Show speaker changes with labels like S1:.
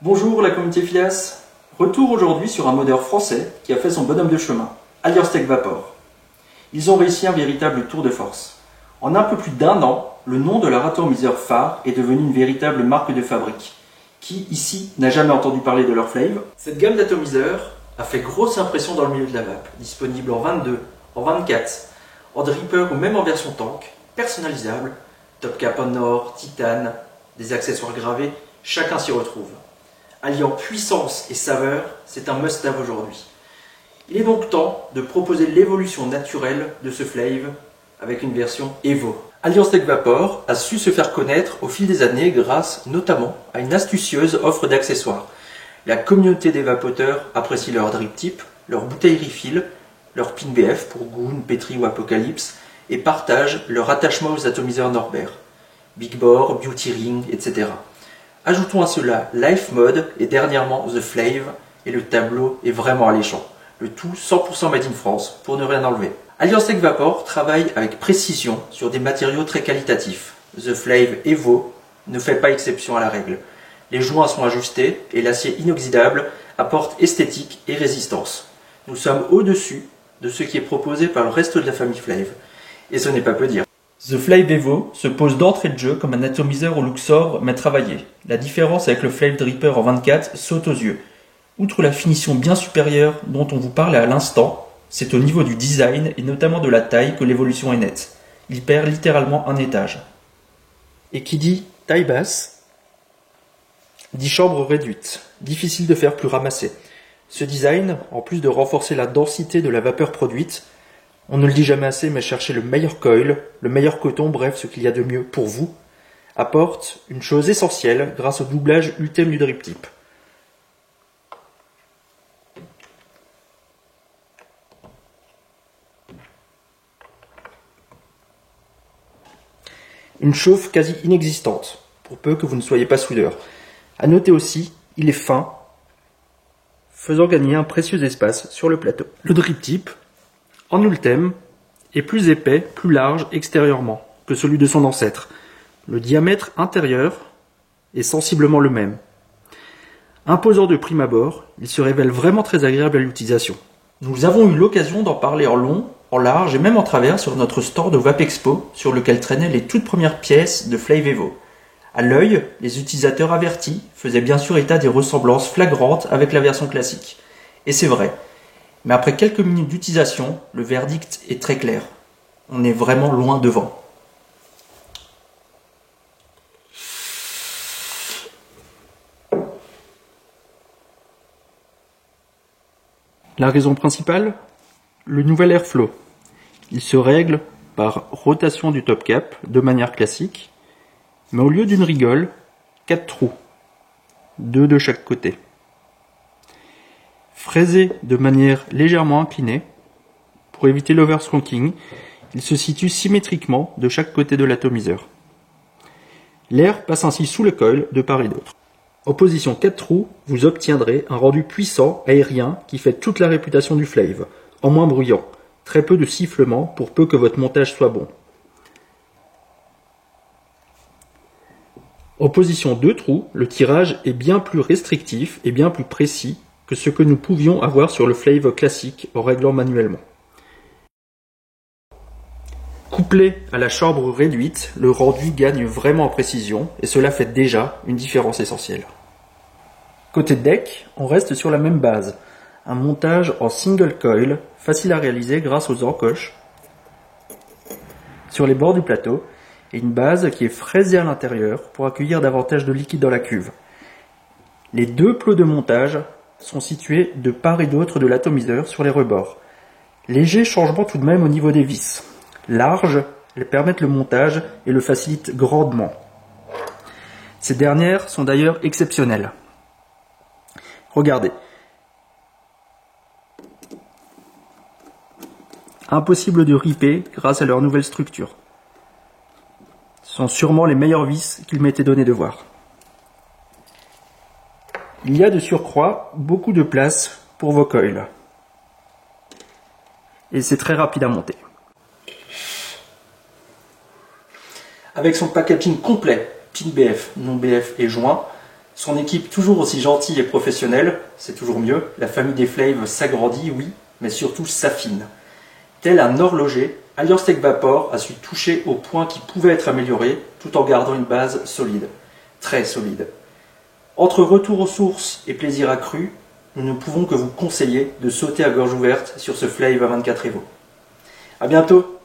S1: Bonjour la communauté Phileas. Retour aujourd'hui sur un modeur français qui a fait son bonhomme de chemin, Aliorstek Vapor. Ils ont réussi un véritable tour de force. En un peu plus d'1 an, le nom de leur atomiseur phare est devenu une véritable marque de fabrique. Qui, ici, n'a jamais entendu parler de leur Flave? Cette gamme d'atomiseurs a fait grosse impression dans le milieu de la vape, disponible en 22, en 24, en dripper ou même en version tank, personnalisable, top cap en or, titane, des accessoires gravés, chacun s'y retrouve. Alliant puissance et saveur, c'est un must-have aujourd'hui. Il est donc temps de proposer l'évolution naturelle de ce Flave avec une version Evo. Aliorstek Vapor a su se faire connaître au fil des années grâce notamment à une astucieuse offre d'accessoires. La communauté des vapoteurs apprécie leur drip tip, leur bouteille refill, leur pin BF pour Goon, Petri ou Apocalypse et partage leur attachement aux atomiseurs Norbert, Big Bore, Beauty Ring, etc. Ajoutons à cela Life Mode et dernièrement The Flave et le tableau est vraiment alléchant. Le tout 100% made in France pour ne rien enlever. Aliorstek Vapor travaille avec précision sur des matériaux très qualitatifs. The Flave Evo ne fait pas exception à la règle. Les joints sont ajustés et l'acier inoxydable apporte esthétique et résistance. Nous sommes au-dessus de ce qui est proposé par le reste de la famille Flave. Et ce n'est pas peu dire. The Flave Evo se pose d'entrée de jeu comme un atomiseur au look sobre mais travaillé. La différence avec le Flave Dripper en 24 saute aux yeux. Outre la finition bien supérieure dont on vous parlait à l'instant, c'est au niveau du design et notamment de la taille que l'évolution est nette. Il perd littéralement un étage. Et qui dit taille basse, dit chambre réduite, difficile de faire plus ramassé. Ce design, en plus de renforcer la densité de la vapeur produite, on ne le dit jamais assez, mais chercher le meilleur coil, le meilleur coton, bref, ce qu'il y a de mieux pour vous, apporte une chose essentielle grâce au doublage ultime du drip tip. Une chauffe quasi inexistante, pour peu que vous ne soyez pas soudeur. À noter aussi, il est fin, faisant gagner un précieux espace sur le plateau. Le drip tip, en ultime, est plus épais, plus large extérieurement que celui de son ancêtre. Le diamètre intérieur est sensiblement le même. Imposant de prime abord, il se révèle vraiment très agréable à l'utilisation. Nous avons eu l'occasion d'en parler en long, en large et même en travers sur notre store de Vapexpo, sur lequel traînaient les toutes premières pièces de Flave Evo. À l'œil, les utilisateurs avertis faisaient bien sûr état des ressemblances flagrantes avec la version classique. Et c'est vrai. Mais après quelques minutes d'utilisation, le verdict est très clair. On est vraiment loin devant. La raison principale? Le nouvel airflow. Il se règle par rotation du top cap de manière classique, mais au lieu d'une rigole, 4 trous, 2 de chaque côté. Fraisé de manière légèrement inclinée, pour éviter l'overstroking, il se situe symétriquement de chaque côté de l'atomiseur. L'air passe ainsi sous le coil de part et d'autre. En position 4 trous, vous obtiendrez un rendu puissant aérien qui fait toute la réputation du Flave, en moins bruyant, très peu de sifflements pour peu que votre montage soit bon. En position 2 trous, le tirage est bien plus restrictif et bien plus précis que ce que nous pouvions avoir sur le Flave classique en réglant manuellement. Couplé à la chambre réduite, le rendu gagne vraiment en précision et cela fait déjà une différence essentielle. Côté deck, on reste sur la même base. Un montage en single coil, facile à réaliser grâce aux encoches sur les bords du plateau et une base qui est fraisée à l'intérieur pour accueillir davantage de liquide dans la cuve. Les deux plots de montage sont situés de part et d'autre de l'atomiseur sur les rebords. Léger changement tout de même au niveau des vis. Larges, elles permettent le montage et le facilitent grandement. Ces dernières sont d'ailleurs exceptionnelles. Regardez. Impossible de ripper grâce à leur nouvelle structure. Ce sont sûrement les meilleures vis qu'il m'était donné de voir. Il y a de surcroît beaucoup de place pour vos coils. Et c'est très rapide à monter. Avec son packaging complet, pin BF, non BF et joint, Son équipe toujours aussi gentille et professionnelle, c'est toujours mieux, la famille des Flaves s'agrandit, oui, mais surtout s'affine. Tel un horloger, Alliance Tech Vapor a su toucher aux points qui pouvaient être améliorés tout en gardant une base solide, très solide. Entre retour aux sources et plaisir accru, nous ne pouvons que vous conseiller de sauter à gorge ouverte sur ce Flave A24 Evo. A bientôt!